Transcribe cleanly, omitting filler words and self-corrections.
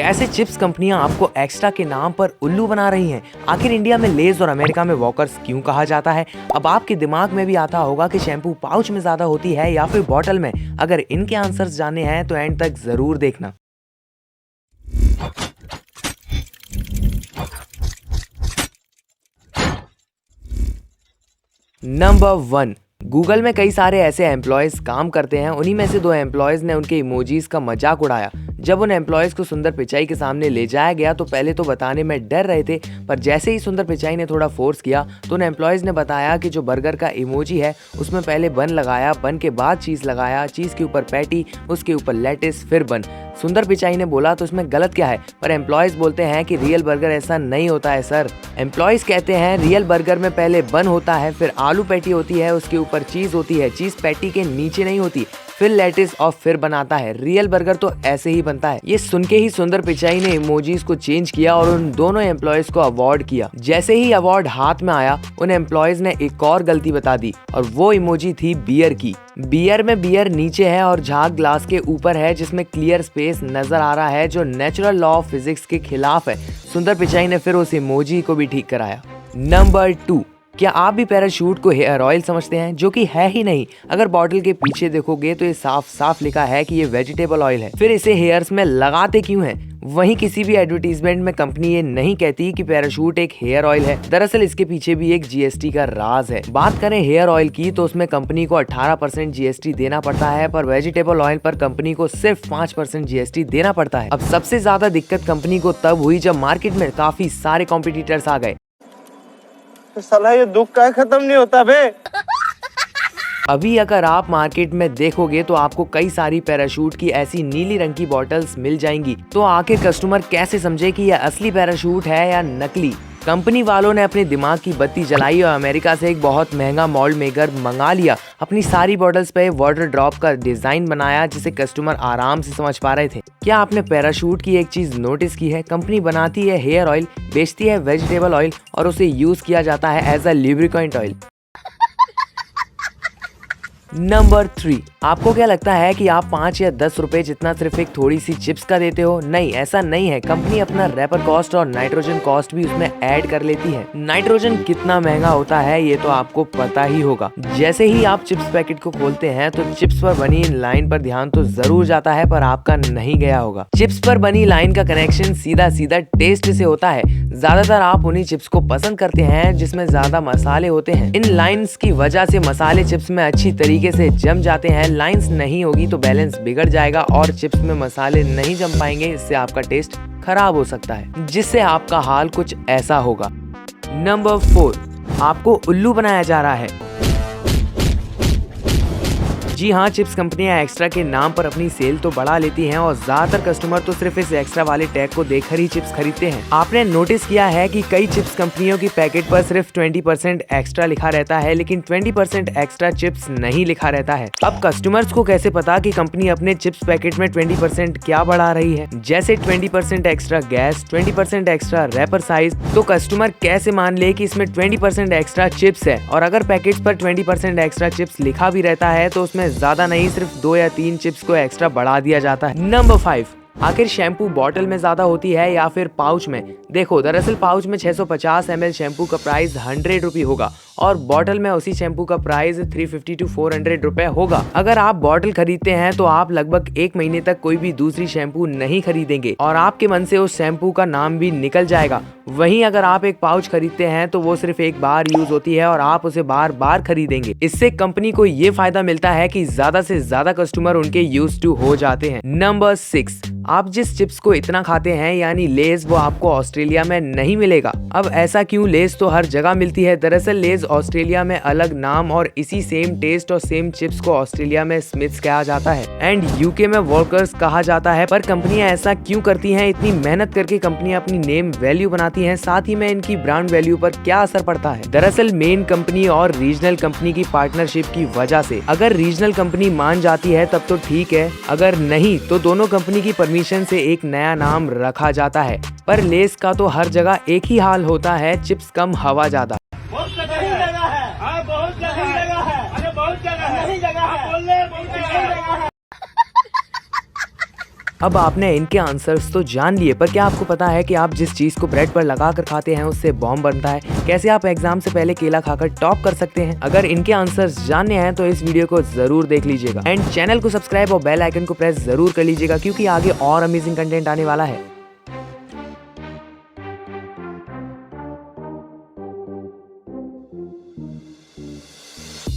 कैसे चिप्स कंपनियां आपको एक्स्ट्रा के नाम पर उल्लू बना रही हैं। आखिर इंडिया में लेज और अमेरिका में वॉकर्स क्यों कहा जाता है। अब आपके दिमाग में भी आता होगा कि शैम्पू पाउच में ज्यादा होती है या फिर बॉटल में। अगर इनके आंसर्स जानने हैं तो एंड तक जरूर देखना। नंबर 1, गूगल में कई सारे ऐसे एम्प्लॉयज काम करते हैं। उन्हीं में से 2 एम्प्लॉयज ने उनके इमोजीज का मजाक उड़ाया। जब उन एम्प्लॉयज को सुंदर पिचाई के सामने ले जाया गया तो पहले तो बताने में डर रहे थे, पर जैसे ही सुंदर पिचाई ने थोड़ा फोर्स किया तो उन एम्प्लॉयज ने बताया कि जो बर्गर का इमोजी है उसमें पहले बन लगाया, बन के बाद चीज लगाया, चीज के ऊपर पैटी, उसके ऊपर लेटिस, फिर बन। सुंदर पिचाई ने बोला तो इसमें गलत क्या है, पर एम्प्लॉयज बोलते हैं कि रियल बर्गर ऐसा नहीं होता है सर। एम्प्लॉयज कहते हैं रियल बर्गर में पहले बन होता है, फिर आलू पैटी होती है, उसके ऊपर चीज होती है, चीज पैटी के नीचे नहीं होती, फिर लेटिस और फिर बनाता है। रियल बर्गर तो ऐसे ही बनता है। ये सुन के ही सुंदर पिचाई ने इमोजीज को चेंज किया और उन दोनों एम्प्लॉयज को अवार्ड किया। जैसे ही अवार्ड हाथ में आया उन एम्प्लॉयज ने एक और गलती बता दी और वो इमोजी थी बियर की। बियर में बियर नीचे है और झाग ग्लास के ऊपर है जिसमें क्लियर स्पेस नजर आ रहा है जो नेचुरल लॉ ऑफ फिजिक्स के खिलाफ है। सुंदर पिचाई ने फिर उस इमोजी को भी ठीक कराया। नंबर 2, क्या आप भी पैराशूट को हेयर ऑयल समझते हैं, जो कि है ही नहीं। अगर बॉटल के पीछे देखोगे तो ये साफ साफ लिखा है कि ये वेजिटेबल ऑयल है। फिर इसे हेयर्स में लगाते क्यों हैं? वहीं किसी भी एडवर्टीजमेंट में कंपनी ये नहीं कहती कि पैराशूट एक हेयर ऑयल है। दरअसल इसके पीछे भी एक जीएसटी का राज है। बात करें हेयर ऑयल की तो उसमें कंपनी को 18% जीएसटी देना पड़ता है, पर वेजिटेबल ऑयल पर कंपनी को सिर्फ 5% जीएसटी देना पड़ता है। अब सबसे ज्यादा दिक्कत कंपनी को तब हुई जब मार्केट में काफी सारे कॉम्पिटिटर्स आ गए। साला ये दुख का खत्म नहीं होता बे। अभी अगर आप मार्केट में देखोगे तो आपको कई सारी पैराशूट की ऐसी नीली रंग की बॉटल्स मिल जाएंगी। तो आखिर कस्टमर कैसे समझे कि यह असली पैराशूट है या नकली? कंपनी वालों ने अपने दिमाग की बत्ती जलाई और अमेरिका से एक बहुत महंगा मोल्ड मेकर मंगा लिया। अपनी सारी बॉटल्स पे वाटर ड्रॉप का डिजाइन बनाया जिसे कस्टमर आराम से समझ पा रहे थे। क्या आपने पैराशूट की एक चीज नोटिस की है? कंपनी बनाती है हेयर ऑयल, बेचती है वेजिटेबल ऑयल और उसे यूज किया जाता है as a lubricant oil. Number 3, आपको क्या लगता है कि आप 5 या 10 रुपए जितना सिर्फ एक थोड़ी सी चिप्स का देते हो? नहीं, ऐसा नहीं है। कंपनी अपना रैपर कॉस्ट और नाइट्रोजन कॉस्ट भी उसमें ऐड कर लेती है। नाइट्रोजन कितना महंगा होता है ये तो आपको पता ही होगा। जैसे ही आप चिप्स पैकेट को खोलते हैं तो चिप्स पर बनी इन लाइन पर ध्यान तो जरूर जाता है, पर आपका नहीं गया होगा। चिप्स पर बनी लाइन का कनेक्शन सीधा सीधा टेस्ट से होता है। ज्यादातर आप उन्हीं चिप्स को पसंद करते हैं जिसमें ज्यादा मसाले होते हैं। इन लाइन्स की वजह से मसाले चिप्स में अच्छी तरीके से जम जाते हैं। लाइंस नहीं होगी तो बैलेंस बिगड़ जाएगा और चिप्स में मसाले नहीं जम पाएंगे। इससे आपका टेस्ट खराब हो सकता है, जिससे आपका हाल कुछ ऐसा होगा। नंबर 4, आपको उल्लू बनाया जा रहा है। जी हाँ, चिप्स कंपनियां एक्स्ट्रा के नाम पर अपनी सेल तो बढ़ा लेती हैं और ज्यादातर कस्टमर तो सिर्फ इस एक्स्ट्रा वाले टैग को देखकर ही चिप्स खरीदते हैं। आपने नोटिस किया है कि कई चिप्स कंपनियों की पैकेट पर सिर्फ 20% एक्स्ट्रा लिखा रहता है, लेकिन 20% एक्स्ट्रा चिप्स नहीं लिखा रहता है। अब कस्टमर्स को कैसे पता कि कंपनी अपने चिप्स पैकेट में 20% क्या बढ़ा रही है? जैसे 20% extra gas, 20% extra wrapper size, तो कस्टमर कैसे मान ले कि इसमें 20% एक्स्ट्रा चिप्स है? और अगर पैकेट पर 20% एक्स्ट्रा चिप्स लिखा भी रहता है तो उसमें ज्यादा नहीं, सिर्फ 2 या 3 चिप्स को एक्स्ट्रा बढ़ा दिया जाता है। नंबर 5, आखिर शैम्पू बॉटल में ज्यादा होती है या फिर पाउच में? देखो, दरअसल पाउच में 650 ml शैम्पू का प्राइस 100 रुपये होगा और बॉटल में उसी शैम्पू का प्राइस 350 to 400 रुपए होगा। अगर आप बॉटल खरीदते हैं तो आप लगभग 1 महीने तक कोई भी दूसरी शैम्पू नहीं खरीदेंगे और आपके मन से उस शैम्पू का नाम भी निकल जाएगा। वहीं अगर आप एक पाउच खरीदते हैं तो वो सिर्फ एक बार यूज होती है और आप उसे बार बार खरीदेंगे। इससे कंपनी को ये फायदा मिलता है कि ज्यादा से ज्यादा कस्टमर उनके यूज टू हो जाते हैं। नंबर 6, आप जिस चिप्स को इतना खाते हैं यानी लेज, वो आपको ऑस्ट्रेलिया में नहीं मिलेगा। अब ऐसा क्यों? लेज तो हर जगह मिलती है। दरअसल लेज ऑस्ट्रेलिया में अलग नाम और इसी सेम टेस्ट और सेम चिप्स को ऑस्ट्रेलिया में स्मिथ्स कहा जाता है एंड यूके में वर्कर्स कहा जाता है। पर कंपनियां ऐसा क्यों करती हैं? इतनी मेहनत करके कंपनियां अपनी नेम वैल्यू बनाती हैं, साथ ही में इनकी ब्रांड वैल्यू पर क्या असर पड़ता है? दरअसल मेन कंपनी और रीजनल कंपनी की पार्टनरशिप की वजह से। अगर रीजनल कंपनी मान जाती है तब तो ठीक है, अगर नहीं तो दोनों कंपनी की परमिशन से एक नया नाम रखा जाता है। पर लेस का तो हर जगह एक ही हाल होता है, चिप्स कम हवा ज्यादा। अब आपने इनके आंसर्स तो जान लिए, पर क्या आपको पता है कि आप जिस चीज को ब्रेड पर लगा कर खाते हैं उससे बॉम्ब बनता है? कैसे आप एग्जाम से पहले केला खाकर टॉप कर सकते हैं? अगर इनके आंसर्स जानने हैं तो इस वीडियो को जरूर देख लीजिएगा एंड चैनल को सब्सक्राइब और बेल आइकन को प्रेस जरूर कर लीजिएगा, क्योंकि आगे और अमेजिंग कंटेंट आने वाला है।